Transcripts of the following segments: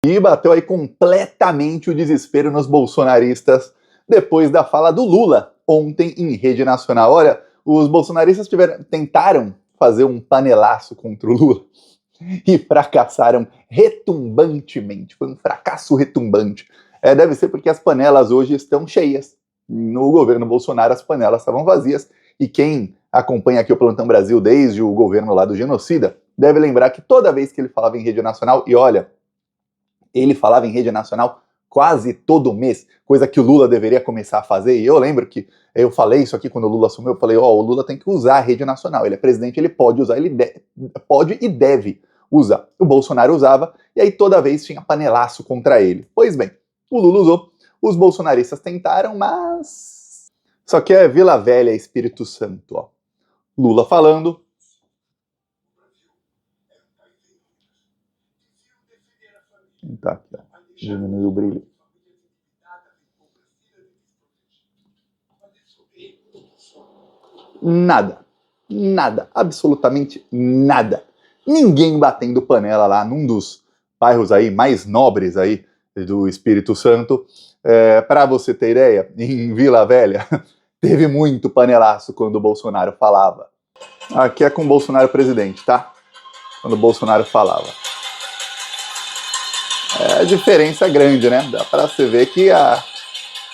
E bateu aí completamente o desespero nos bolsonaristas depois da fala do Lula ontem em rede nacional. Olha, os bolsonaristas tentaram fazer um panelaço contra o Lula e fracassaram retumbantemente. Foi um fracasso retumbante. Deve ser porque as panelas hoje estão cheias. No governo Bolsonaro as panelas estavam vazias e quem acompanha aqui o Plantão Brasil desde o governo lá do genocida deve lembrar que toda vez que ele falava em rede nacional, e olha, ele falava em rede nacional quase todo mês, coisa que o Lula deveria começar a fazer, e eu lembro que eu falei isso aqui quando o Lula assumiu, eu falei, o Lula tem que usar a rede nacional, ele é presidente, ele pode usar, pode e deve usar. O Bolsonaro usava, e aí toda vez tinha panelaço contra ele. Pois bem, o Lula usou, os bolsonaristas tentaram, mas... Só que é Vila Velha, Espírito Santo, ó. Lula falando... Tá aqui, ó. Diminuiu o brilho. Nada, absolutamente nada. Ninguém batendo panela lá num dos bairros aí mais nobres aí do Espírito Santo. Para você ter ideia, em Vila Velha teve muito panelaço quando o Bolsonaro falava. Aqui é com o Bolsonaro presidente, tá? Quando o Bolsonaro falava. A diferença é grande, né? Dá para você ver que a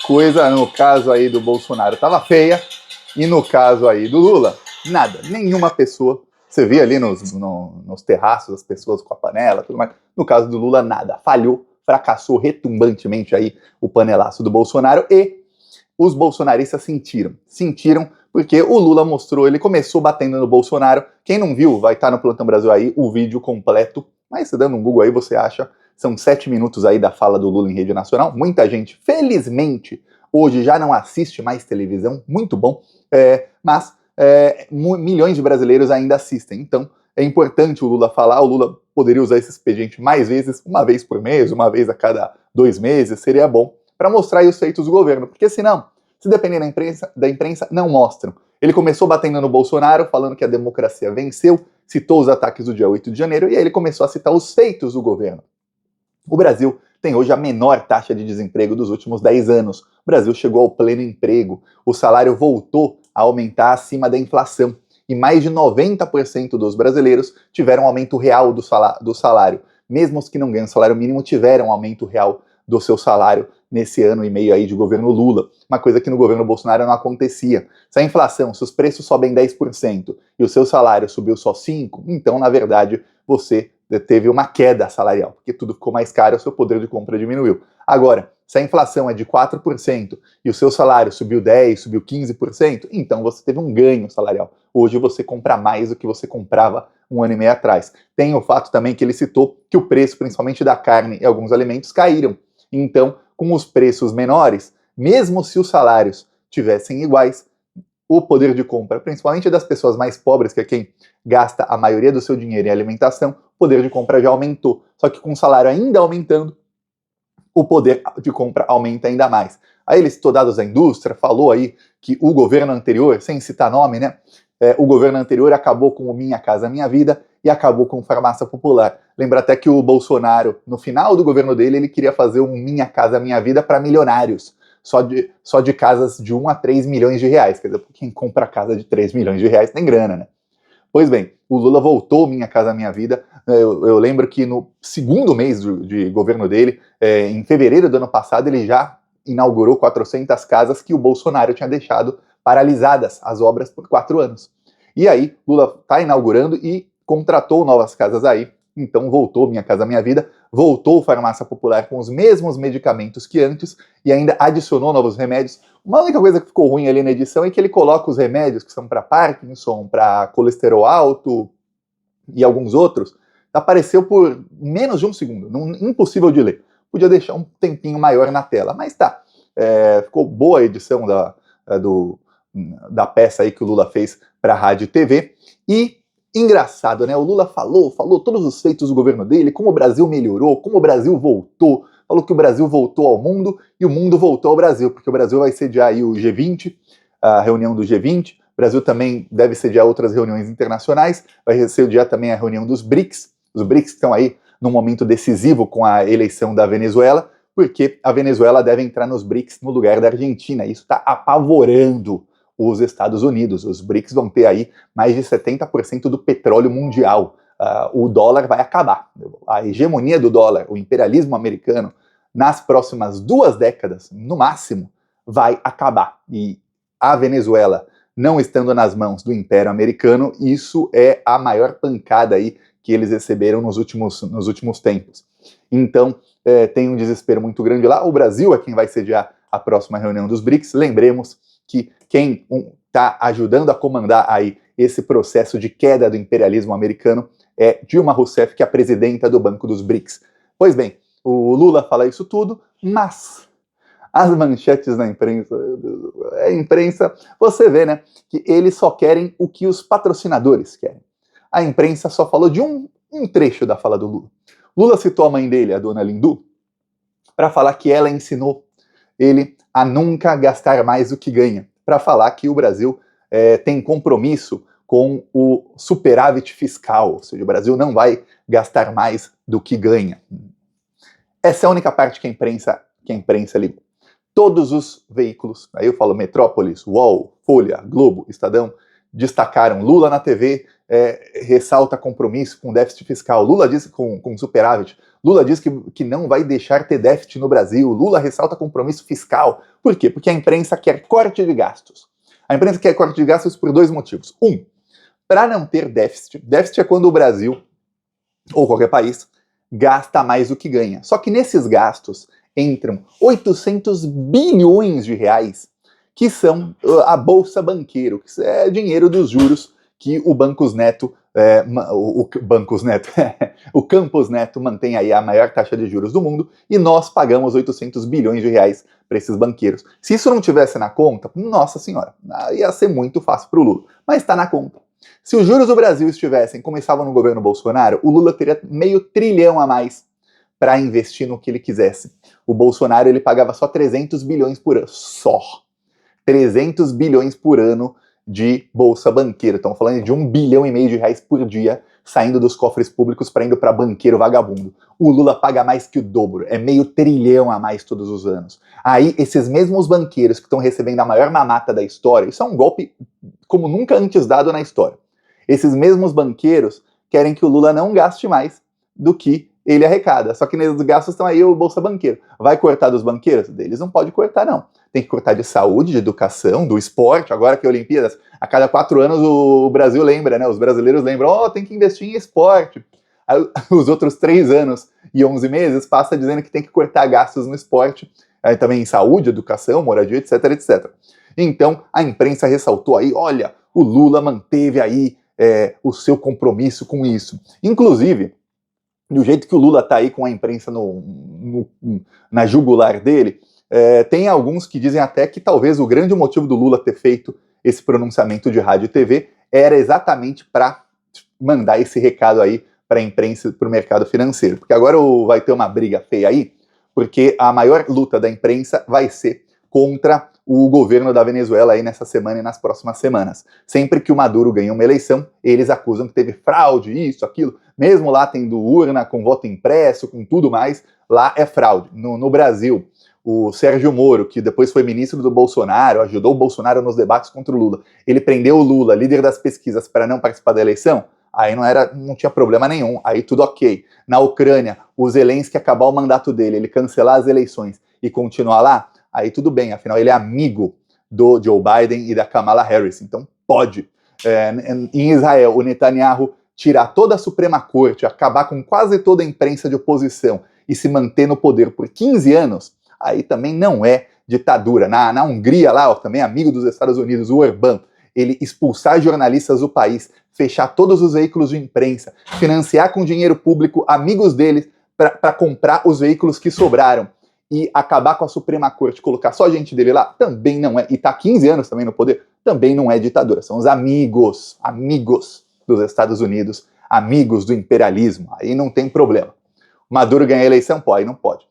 coisa, no caso aí do Bolsonaro, tava feia, e no caso aí do Lula, nada, nenhuma pessoa. Você vê ali nos terraços as pessoas com a panela, tudo mais. No caso do Lula, nada. Falhou, fracassou retumbantemente aí o panelaço do Bolsonaro e os bolsonaristas sentiram porque o Lula mostrou, ele começou batendo no Bolsonaro. Quem não viu, vai estar no Plantão Brasil aí, o vídeo completo. Mas você dando um Google aí, você acha. São 7 minutos aí da fala do Lula em rede nacional. Muita gente, felizmente, hoje já não assiste mais televisão. Muito bom. Mas milhões de brasileiros ainda assistem. Então, é importante o Lula falar. O Lula poderia usar esse expediente mais vezes, uma vez por mês, uma vez a cada 2 meses. Seria bom para mostrar aí os feitos do governo. Porque senão, se depender da imprensa, não mostram. Ele começou batendo no Bolsonaro, falando que a democracia venceu, citou os ataques do dia 8 de janeiro, e aí ele começou a citar os feitos do governo. O Brasil tem hoje a menor taxa de desemprego dos últimos 10 anos. O Brasil chegou ao pleno emprego. O salário voltou a aumentar acima da inflação. E mais de 90% dos brasileiros tiveram um aumento real do salário. Mesmo os que não ganham salário mínimo tiveram um aumento real do seu salário nesse ano e meio aí de governo Lula. Uma coisa que no governo Bolsonaro não acontecia. Se a inflação, se os preços sobem 10% e o seu salário subiu só 5%, então, na verdade, você teve uma queda salarial, porque tudo ficou mais caro, o seu poder de compra diminuiu. Agora, se a inflação é de 4% e o seu salário subiu 10%, subiu 15%, então você teve um ganho salarial. Hoje você compra mais do que você comprava um ano e meio atrás. Tem o fato também que ele citou que o preço, principalmente da carne e alguns alimentos, caíram. Então, com os preços menores, mesmo se os salários tivessem iguais, o poder de compra, principalmente das pessoas mais pobres, que é quem gasta a maioria do seu dinheiro em alimentação, o poder de compra já aumentou. Só que com o salário ainda aumentando, o poder de compra aumenta ainda mais. Aí ele citou dados da indústria, falou aí que o governo anterior, sem citar nome, né? O governo anterior acabou com o Minha Casa Minha Vida e acabou com farmácia popular. Lembra até que o Bolsonaro, no final do governo dele, ele queria fazer um Minha Casa Minha Vida para milionários. Só de casas de 1 a 3 milhões de reais. Quer dizer, quem compra casa de 3 milhões de reais tem grana, né? Pois bem, o Lula voltou Minha Casa Minha Vida. Eu lembro que no segundo mês de governo dele, em fevereiro do ano passado, ele já inaugurou 400 casas que o Bolsonaro tinha deixado paralisadas, as obras, por 4 anos. E aí, Lula está inaugurando e contratou novas casas aí. Então voltou Minha Casa Minha Vida, voltou Farmácia Popular com os mesmos medicamentos que antes e ainda adicionou novos remédios. Uma única coisa que ficou ruim ali na edição é que ele coloca os remédios que são para Parkinson, para colesterol alto e alguns outros, apareceu por menos de um segundo, impossível de ler. Podia deixar um tempinho maior na tela, mas tá. Ficou boa a edição da peça aí que o Lula fez para a Rádio e TV. E engraçado, né? O Lula falou todos os feitos do governo dele, como o Brasil melhorou, como o Brasil voltou, falou que o Brasil voltou ao mundo e o mundo voltou ao Brasil, porque o Brasil vai sediar aí o G20, a reunião do G20, o Brasil também deve sediar outras reuniões internacionais, vai sediar também a reunião dos BRICS, os BRICS estão aí num momento decisivo com a eleição da Venezuela, porque a Venezuela deve entrar nos BRICS no lugar da Argentina. Isso está apavorando os Estados Unidos. Os BRICS vão ter aí mais de 70% do petróleo mundial. O dólar vai acabar. A hegemonia do dólar, o imperialismo americano, nas próximas 2 décadas, no máximo, vai acabar. E a Venezuela não estando nas mãos do Império Americano, isso é a maior pancada aí que eles receberam nos últimos tempos. Então, tem um desespero muito grande lá. O Brasil é quem vai sediar a próxima reunião dos BRICS. Lembremos que quem está ajudando a comandar aí esse processo de queda do imperialismo americano é Dilma Rousseff, que é a presidenta do Banco dos BRICS. Pois bem, o Lula fala isso tudo, mas as manchetes na imprensa, a imprensa, você vê, né, que eles só querem o que os patrocinadores querem. A imprensa só falou de um trecho da fala do Lula. Lula citou a mãe dele, a dona Lindu, para falar que ela ensinou ele a nunca gastar mais do que ganha, para falar que o Brasil tem compromisso com o superávit fiscal, ou seja, o Brasil não vai gastar mais do que ganha. Essa é a única parte que a imprensa ligou. Todos os veículos, aí eu falo Metrópolis, UOL, Folha, Globo, Estadão, destacaram Lula na TV, ressalta compromisso com déficit fiscal, Lula diz com superávit, Lula diz que não vai deixar ter déficit no Brasil, Lula ressalta compromisso fiscal. Por quê? Porque a imprensa quer corte de gastos. A imprensa quer corte de gastos por 2 motivos. Para não ter déficit. Déficit é quando o Brasil, ou qualquer país, gasta mais do que ganha. Só que nesses gastos entram 800 bilhões de reais, que são a Bolsa Banqueiro, que é dinheiro dos juros que o Campos Neto mantém aí a maior taxa de juros do mundo, e nós pagamos 800 bilhões de reais para esses banqueiros. Se isso não tivesse na conta, nossa senhora, ia ser muito fácil para o Lula, mas está na conta. Se os juros do Brasil estivessem como estavam no governo Bolsonaro, o Lula teria meio trilhão a mais para investir no que ele quisesse. O Bolsonaro, ele pagava só 300 bilhões por ano. Só. 300 bilhões por ano de Bolsa Banqueiro. Estamos falando de 1,5 bilhão de reais por dia saindo dos cofres públicos para indo para banqueiro vagabundo. O Lula paga mais que o dobro. É meio trilhão a mais todos os anos. Aí, esses mesmos banqueiros que estão recebendo a maior mamata da história, isso é um golpe como nunca antes dado na história. Esses mesmos banqueiros querem que o Lula não gaste mais do que ele arrecada. Só que nesses gastos estão aí o Bolsa Banqueiro. Vai cortar dos banqueiros? Deles não pode cortar, não. Tem que cortar de saúde, de educação, do esporte. Agora que é Olimpíadas, a cada 4 anos o Brasil lembra, né? Os brasileiros lembram, tem que investir em esporte. Aí, os outros 3 anos e 11 meses passa dizendo que tem que cortar gastos no esporte, também em saúde, educação, moradia, etc, etc. Então, a imprensa ressaltou aí, olha, o Lula manteve aí o seu compromisso com isso. Inclusive, do jeito que o Lula tá aí com a imprensa na jugular dele, tem alguns que dizem até que talvez o grande motivo do Lula ter feito esse pronunciamento de rádio e TV era exatamente para mandar esse recado aí para a imprensa, para o mercado financeiro. Porque agora vai ter uma briga feia aí, porque a maior luta da imprensa vai ser contra o governo da Venezuela aí nessa semana e nas próximas semanas. Sempre que o Maduro ganha uma eleição, eles acusam que teve fraude, isso, aquilo. Mesmo lá tendo urna com voto impresso, com tudo mais, lá é fraude. No Brasil, o Sérgio Moro, que depois foi ministro do Bolsonaro, ajudou o Bolsonaro nos debates contra o Lula, ele prendeu o Lula, líder das pesquisas, para não participar da eleição, aí não tinha problema nenhum, aí tudo ok. Na Ucrânia, o Zelensky acabar o mandato dele, ele cancelar as eleições e continuar lá, aí tudo bem, afinal ele é amigo do Joe Biden e da Kamala Harris, então pode. Em Israel, o Netanyahu tirar toda a Suprema Corte, acabar com quase toda a imprensa de oposição e se manter no poder por 15 anos, aí também não é ditadura. Na Hungria, lá, também amigo dos Estados Unidos, o Orbán, ele expulsar jornalistas do país, fechar todos os veículos de imprensa, financiar com dinheiro público amigos deles para comprar os veículos que sobraram e acabar com a Suprema Corte, colocar só gente dele lá, também não é, e tá 15 anos também no poder, também não é ditadura. São os amigos dos Estados Unidos, amigos do imperialismo, aí não tem problema. Maduro ganhar a eleição? Pô, aí não pode.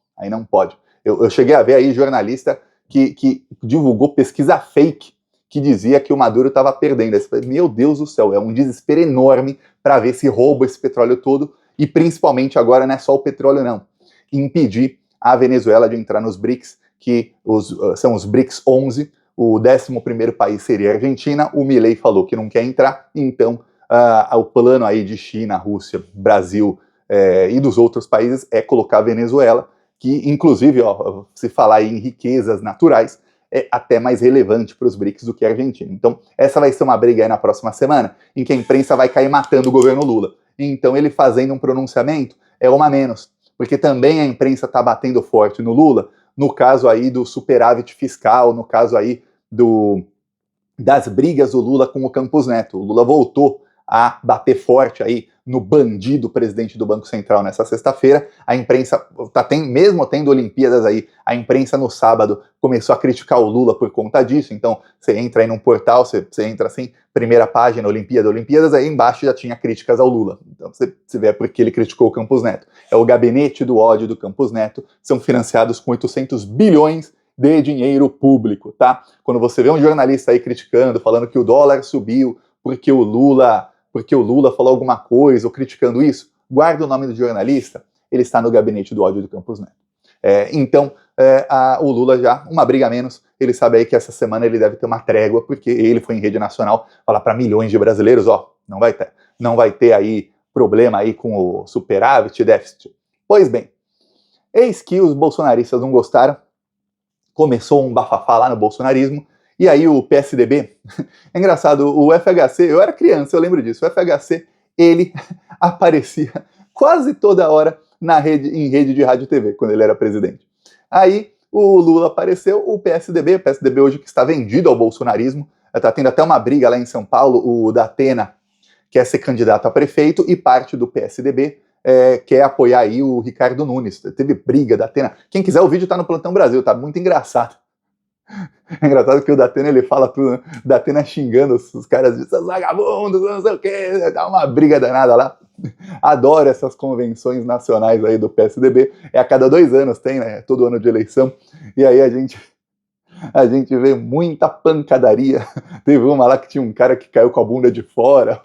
Eu cheguei a ver aí jornalista que divulgou pesquisa fake que dizia que o Maduro estava perdendo. Meu Deus do céu, é um desespero enorme para ver se rouba esse petróleo todo e principalmente agora não é só o petróleo não, impedir a Venezuela de entrar nos BRICS, que são os BRICS 11, o 11º país seria a Argentina, o Milei falou que não quer entrar, então o plano aí de China, Rússia, Brasil e dos outros países é colocar a Venezuela, que inclusive, se falar em riquezas naturais, é até mais relevante para os BRICS do que a Argentina. Então, essa vai ser uma briga aí na próxima semana, em que a imprensa vai cair matando o governo Lula. Então, ele fazendo um pronunciamento é uma menos, porque também a imprensa está batendo forte no Lula, no caso aí do superávit fiscal, no caso aí das brigas do Lula com o Campos Neto. O Lula voltou a bater forte aí no bandido presidente do Banco Central nessa sexta-feira. A imprensa, mesmo tendo Olimpíadas aí, a imprensa no sábado começou a criticar o Lula por conta disso. Então, você entra aí num portal, você entra assim, primeira página, Olimpíadas, aí embaixo já tinha críticas ao Lula. Então, você vê porque ele criticou o Campos Neto. É o gabinete do ódio do Campos Neto, são financiados com 800 bilhões de dinheiro público, tá? Quando você vê um jornalista aí criticando, falando que o dólar subiu porque o Lula falou alguma coisa, ou criticando isso, guarda o nome do jornalista, ele está no gabinete do ódio do Campos Neto. Então, o Lula já, uma briga a menos, ele sabe aí que essa semana ele deve ter uma trégua, porque ele foi em rede nacional falar para milhões de brasileiros, não vai ter aí problema aí com o superávit, déficit. Pois bem, eis que os bolsonaristas não gostaram, começou um bafafá lá no bolsonarismo, e aí o PSDB, é engraçado, o FHC, eu era criança, eu lembro disso, o FHC, ele aparecia quase toda hora em rede de rádio e TV, quando ele era presidente. Aí o Lula apareceu, o PSDB hoje que está vendido ao bolsonarismo, está tendo até uma briga lá em São Paulo, o Datena quer ser candidato a prefeito e parte do PSDB quer apoiar aí o Ricardo Nunes. Teve briga, Datena. Quem quiser, o vídeo tá no Plantão Brasil, tá muito engraçado. É engraçado que o Datena, ele fala tudo, né? Datena xingando os caras de seus vagabundos, não sei o quê, dá uma briga danada lá. Adoro essas convenções nacionais aí do PSDB, a cada 2 anos tem, né, todo ano de eleição, e aí a gente vê muita pancadaria. Teve uma lá que tinha um cara que caiu com a bunda de fora,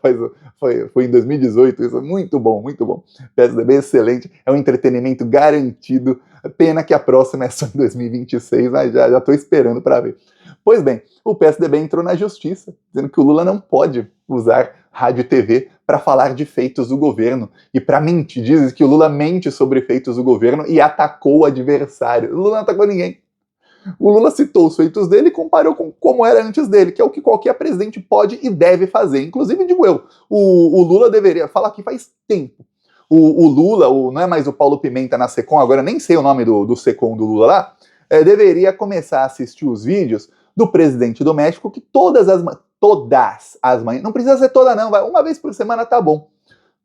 foi em 2018, isso é muito bom, muito bom. PSDB é excelente, é um entretenimento garantido, pena que a próxima é só em 2026, mas já estou esperando para ver. Pois bem, o PSDB entrou na justiça, dizendo que o Lula não pode usar rádio e TV para falar de feitos do governo e para mentir. Dizem que o Lula mente sobre feitos do governo e atacou o adversário. O Lula não atacou ninguém. O Lula citou os feitos dele e comparou com como era antes dele, que é o que qualquer presidente pode e deve fazer. Inclusive, digo eu, o Lula deveria falar que faz tempo. O Lula, não é mais o Paulo Pimenta na Secom, agora nem sei o nome do Secom do Lula lá, deveria começar a assistir os vídeos do presidente do México, que todas as manhãs, não precisa ser toda não, uma vez por semana tá bom.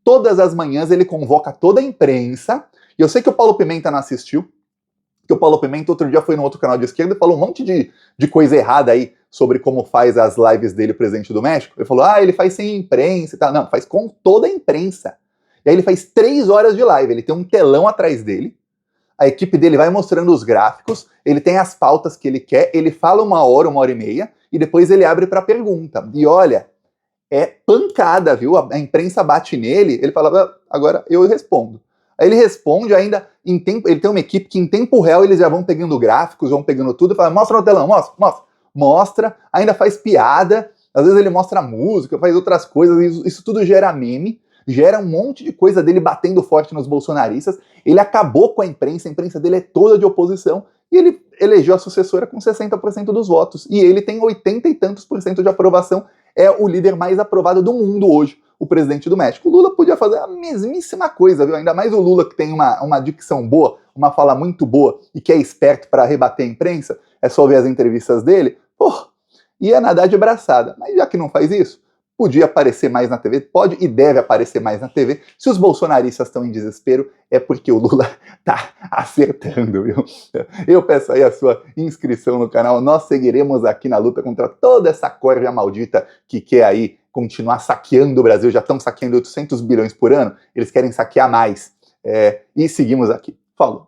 Todas as manhãs ele convoca toda a imprensa, e eu sei que o Paulo Pimenta não assistiu, que o Paulo Pimenta outro dia foi no outro canal de esquerda e falou um monte de coisa errada aí sobre como faz as lives dele, o presidente do México. Ele falou, ele faz sem imprensa e tal. Não, faz com toda a imprensa. E aí ele faz 3 horas de live, ele tem um telão atrás dele, a equipe dele vai mostrando os gráficos, ele tem as pautas que ele quer, ele fala 1 hora e meia, e depois ele abre para pergunta. E olha, é pancada, viu? A imprensa bate nele, ele fala, agora eu respondo. Aí ele responde ainda em tempo, ele tem uma equipe que em tempo real eles já vão pegando gráficos, vão pegando tudo e fala, mostra no telão, mostra, ainda faz piada, às vezes ele mostra música, faz outras coisas, isso tudo gera meme, gera um monte de coisa dele batendo forte nos bolsonaristas, ele acabou com a imprensa dele é toda de oposição, e ele elegeu a sucessora com 60% dos votos, e ele tem 80 e tantos por cento de aprovação, é o líder mais aprovado do mundo hoje, o presidente do México. O Lula podia fazer a mesmíssima coisa, viu? Ainda mais o Lula que tem uma dicção boa, uma fala muito boa e que é esperto para rebater a imprensa, é só ver as entrevistas dele, ia nadar de braçada. Mas já que não faz isso, podia aparecer mais na TV, pode e deve aparecer mais na TV. Se os bolsonaristas estão em desespero, é porque o Lula tá acertando, viu? Eu peço aí a sua inscrição no canal, nós seguiremos aqui na luta contra toda essa corja maldita que quer aí continuar saqueando o Brasil, já estão saqueando 800 bilhões por ano, eles querem saquear mais. E seguimos aqui. Falou!